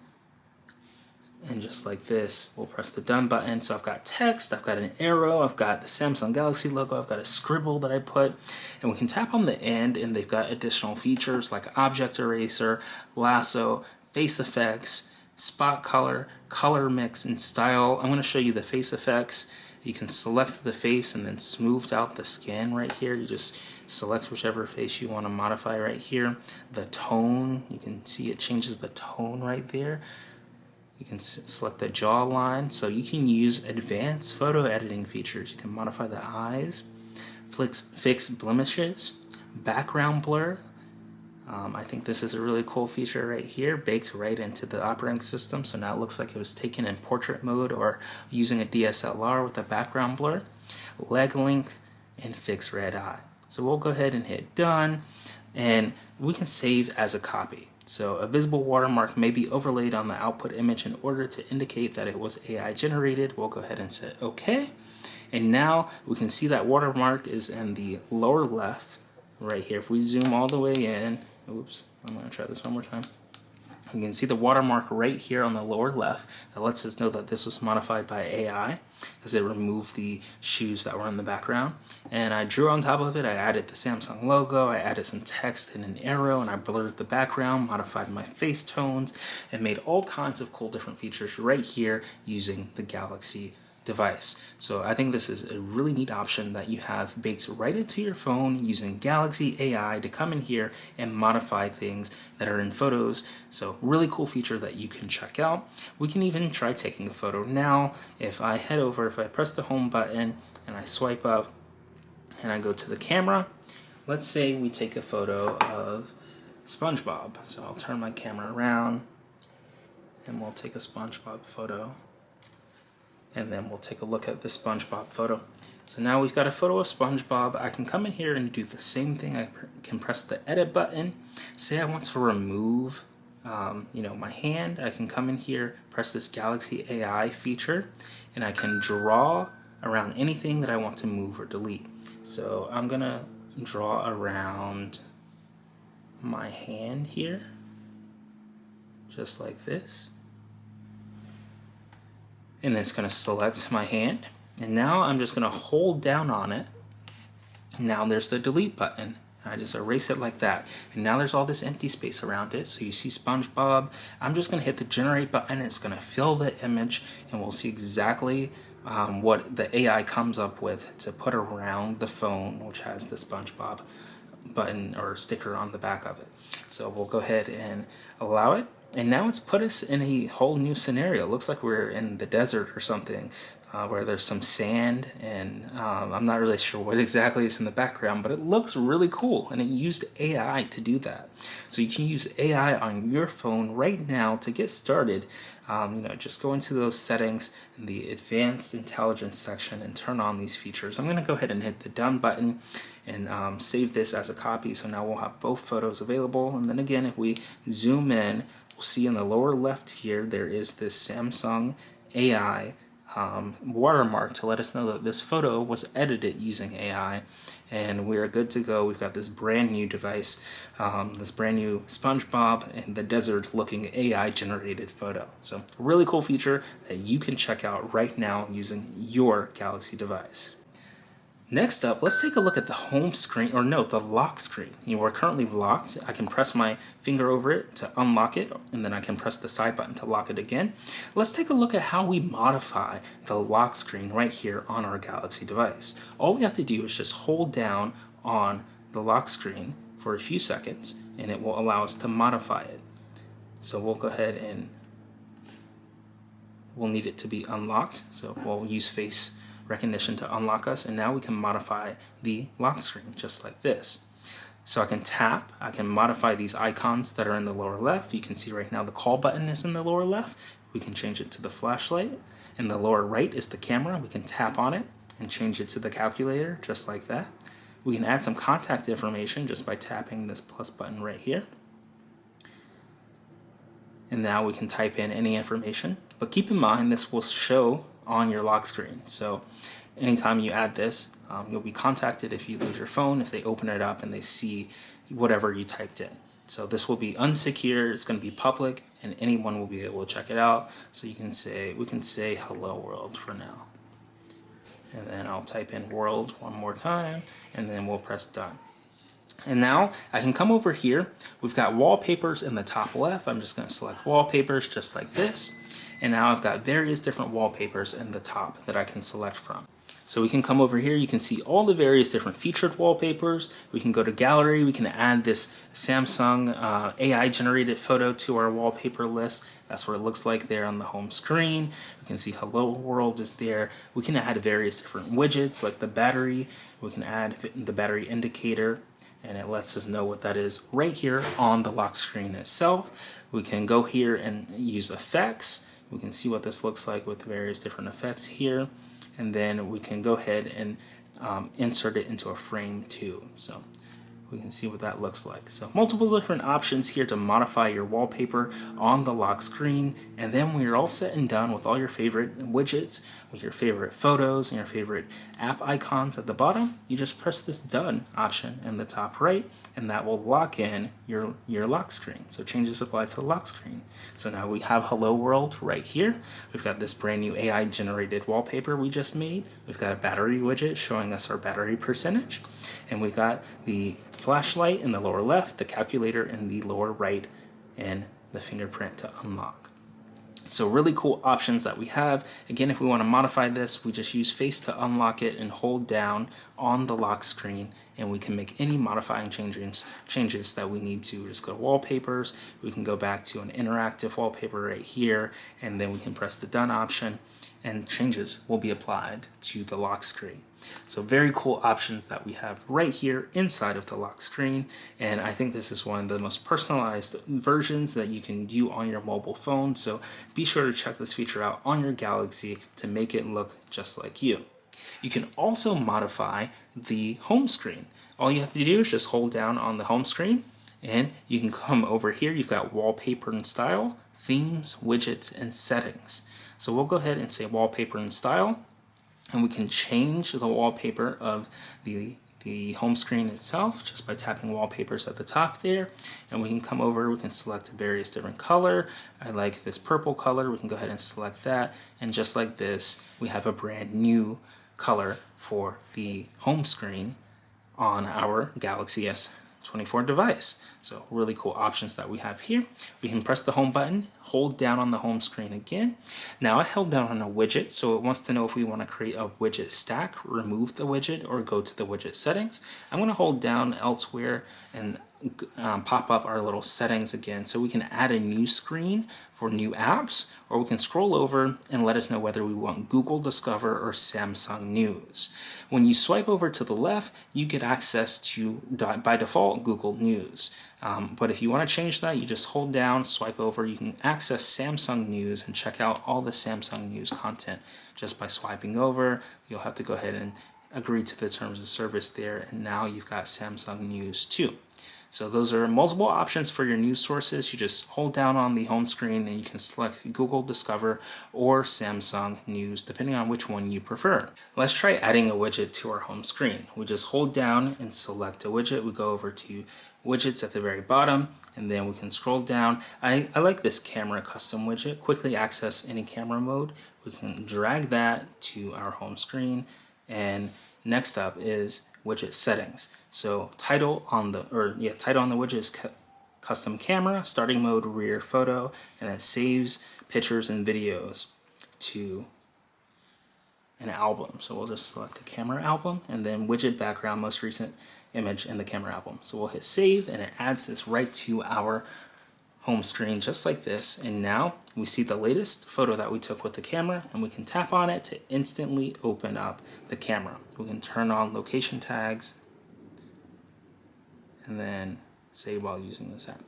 Speaker 1: And just like this, we'll press the done button. So I've got text, I've got an arrow, I've got the Samsung Galaxy logo, I've got a scribble that I put, and we can tap on the end and they've got additional features like object eraser, lasso, face effects, spot color, color mix, and style. I'm going to show you the face effects. You can select the face and then smooth out the skin right here. You just select whichever face you want to modify right here. The tone, you can see it changes the tone right there. You can select the jawline, so you can use advanced photo editing features. You can modify the eyes, fix blemishes, background blur. I think this is a really cool feature right here, baked right into the operating system, so now it looks like it was taken in portrait mode or using a DSLR with a background blur. Leg length, and fix red eye. So we'll go ahead and hit done, and we can save as a copy. So a visible watermark may be overlaid on the output image in order to indicate that it was AI generated. We'll go ahead and say OK. And now we can see that watermark is in the lower left right here. If we zoom all the way in, oops, I'm gonna try this one more time. You can see the watermark right here on the lower left that lets us know that this was modified by AI, because it removed the shoes that were in the background. And I drew on top of it, I added the Samsung logo, I added some text and an arrow, and I blurred the background, modified my face tones, and made all kinds of cool different features right here using the Galaxy device. So I think this is a really neat option that you have baked right into your phone using Galaxy AI to come in here and modify things that are in photos. So really cool feature that you can check out. We can even try taking a photo now. If I head over, if I press the home button and I swipe up and I go to the camera, let's say we take a photo of SpongeBob. So I'll turn my camera around and we'll take a SpongeBob photo. And then we'll take a look at the SpongeBob photo. So now we've got a photo of SpongeBob. I can come in here and do the same thing. I can press the edit button. Say I want to remove my hand. I can come in here, press this Galaxy AI feature, and I can draw around anything that I want to move or delete. So I'm gonna draw around my hand here, just like this. And it's going to select my hand, and now I'm just going to hold down on it. Now there's the delete button. I just erase it like that, and now there's all this empty space around it. So you see SpongeBob. I'm just going to hit the generate button. It's going to fill the image, and we'll see exactly what the AI comes up with to put around the phone, which has the SpongeBob button or sticker on the back of it. So we'll go ahead and allow it. And now it's put us in a whole new scenario. It looks like we're in the desert or something, where there's some sand, and I'm not really sure what exactly is in the background, but it looks really cool, and it used AI to do that. So you can use AI on your phone right now to get started. Just go into those settings in the advanced intelligence section and turn on these features. I'm going to go ahead and hit the done button and save this as a copy. So now we'll have both photos available. And then again, if we zoom in, we'll see in the lower left here, there is this Samsung AI watermark to let us know that this photo was edited using AI, and we're good to go. We've got this brand new device, this brand new SpongeBob in the desert looking AI generated photo. So really cool feature that you can check out right now using your Galaxy device. Next up, let's take a look at the home screen, or no, the lock screen. We're currently locked. I can press my finger over it to unlock it, and then I can press the side button to lock it again. Let's take a look at how we modify the lock screen right here on our Galaxy device. All we have to do is just hold down on the lock screen for a few seconds, and it will allow us to modify it. So we'll go ahead and we'll need it to be unlocked. So we'll use face recognition to unlock us, and now we can modify the lock screen just like this. So I can tap, I can modify these icons that are in the lower left. You can see right now the call button is in the lower left. We can change it to the flashlight. In the lower right is the camera. We can tap on it and change it to the calculator just like that. We can add some contact information just by tapping this plus button right here. And now we can type in any information, but keep in mind this will show on your lock screen. So anytime you add this, you'll be contacted if you lose your phone, if they open it up and they see whatever you typed in. So this will be unsecure, it's going to be public, and anyone will be able to check it out. So we can say hello world for now. And then I'll type in world one more time, and then we'll press done. And now I can come over here. We've got wallpapers in the top left. I'm just going to select wallpapers just like this. And now I've got various different wallpapers in the top that I can select from. So we can come over here, you can see all the various different featured wallpapers. We can go to gallery, we can add this Samsung AI generated photo to our wallpaper list. That's what it looks like there on the home screen. We can see hello world is there. We can add various different widgets like the battery. We can add the battery indicator, and it lets us know what that is right here on the lock screen itself. We can go here and use effects. We can see what this looks like with various different effects here, and then we can go ahead and insert it into a frame too. So we can see what that looks like. So multiple different options here to modify your wallpaper on the lock screen. And then when you're all set and done with all your favorite widgets, with your favorite photos and your favorite app icons at the bottom, you just press this done option in the top right, and that will lock in your lock screen. So changes apply to the lock screen. So now we have Hello World right here. We've got this brand new AI generated wallpaper we just made. We've got a battery widget showing us our battery percentage. And we've got the flashlight in the lower left, the calculator in the lower right, and the fingerprint to unlock. So really cool options that we have. Again, if we want to modify this, we just use face to unlock it and hold down on the lock screen, and we can make any modifying changes that we need to. Just go to wallpapers, we can go back to an interactive wallpaper right here, and then we can press the done option, and changes will be applied to the lock screen. So very cool options that we have right here inside of the lock screen, and I think this is one of the most personalized versions that you can do on your mobile phone. So be sure to check this feature out on your Galaxy to make it look just like you. You can also modify the home screen. All you have to do is just hold down on the home screen, and you can come over here. You've got wallpaper and style, themes, widgets, and settings. So we'll go ahead and say wallpaper and style, and we can change the wallpaper of the home screen itself just by tapping wallpapers at the top there. And we can come over, we can select various different color. I like this purple color, we can go ahead and select that. And just like this, we have a brand new color for the home screen on our Galaxy S24 device. So really cool options that we have here. We can press the home button, hold down on the home screen again. Now I held down on a widget, so it wants to know if we want to create a widget stack, remove the widget, or go to the widget settings. I'm going to hold down elsewhere and pop up our little settings again, so we can add a new screen for new apps, or we can scroll over and let us know whether we want Google Discover or Samsung News. When you swipe over to the left, you get access to, by default, Google News. But if you want to change that, you just hold down, swipe over, you can access Samsung News and check out all the Samsung News content just by swiping over. You'll have to go ahead and agree to the terms of service there, and now you've got Samsung News too. So those are multiple options for your news sources. You just hold down on the home screen and you can select Google Discover or Samsung News, depending on which one you prefer. Let's try adding a widget to our home screen. We just hold down and select a widget. We go over to widgets at the very bottom, and then we can scroll down. I like this camera custom widget. Quickly access any camera mode. We can drag that to our home screen, and next up is widget settings. So title on the widget is custom camera, starting mode rear photo, and it saves pictures and videos to an album. So we'll just select the camera album, and then widget background most recent image in the camera album. So we'll hit save, and it adds this right to our home screen just like this. And now we see the latest photo that we took with the camera, and we can tap on it to instantly open up the camera. We can turn on location tags and then save while using this app.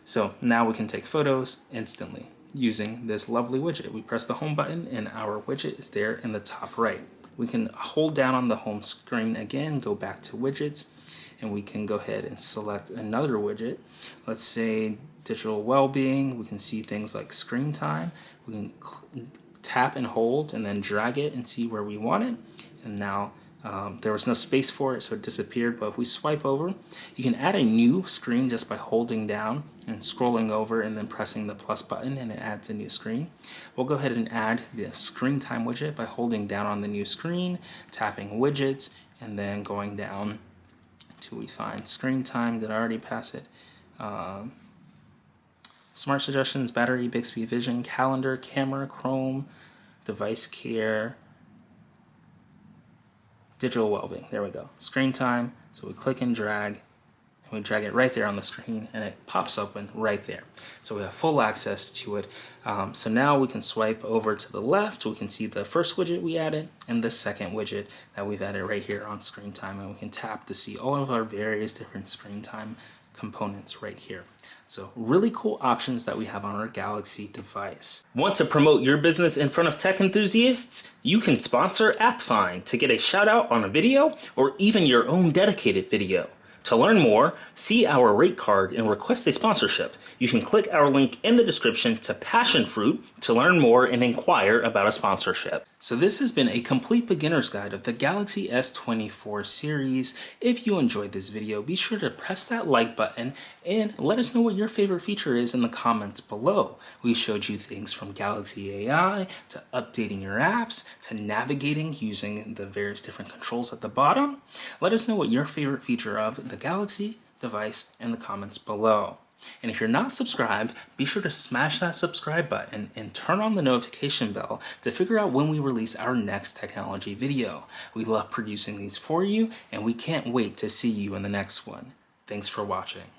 Speaker 1: So now we can take photos instantly using this lovely widget. We press the home button and our widget is there in the top right. We can hold down on the home screen again, go back to widgets, and we can go ahead and select another widget. Let's say digital well-being. We can see things like screen time. We can tap and hold and then drag it and see where we want it. And now there was no space for it, so it disappeared. But if we swipe over, you can add a new screen just by holding down and scrolling over and then pressing the plus button, and it adds a new screen. We'll go ahead and add the screen time widget by holding down on the new screen, tapping widgets, and then going down till we find screen time. Did I already pass it? Smart suggestions, battery, Bixby Vision, calendar, camera, Chrome, device care, digital well-being. There we go. Screen time. So we click and drag, and we drag it right there on the screen, and it pops open right there. So we have full access to it. So now we can swipe over to the left. We can see the first widget we added and the second widget that we've added right here on screen time, and we can tap to see all of our various different screen time components right here. So really cool options that we have on our Galaxy device. Want to promote your business in front of tech enthusiasts? You can sponsor AppFind to get a shout out on a video or even your own dedicated video. To learn more, see our rate card and request a sponsorship. You can click our link in the description to Passion Fruit to learn more and inquire about a sponsorship. So this has been a complete beginner's guide of the Galaxy S24 series. If you enjoyed this video, be sure to press that like button and let us know what your favorite feature is in the comments below. We showed you things from Galaxy AI to updating your apps to navigating using the various different controls at the bottom. Let us know what your favorite feature of the Galaxy device in the comments below. And if you're not subscribed, be sure to smash that subscribe button and turn on the notification bell to figure out when we release our next technology video. We love producing these for you, and we can't wait to see you in the next one. Thanks for watching.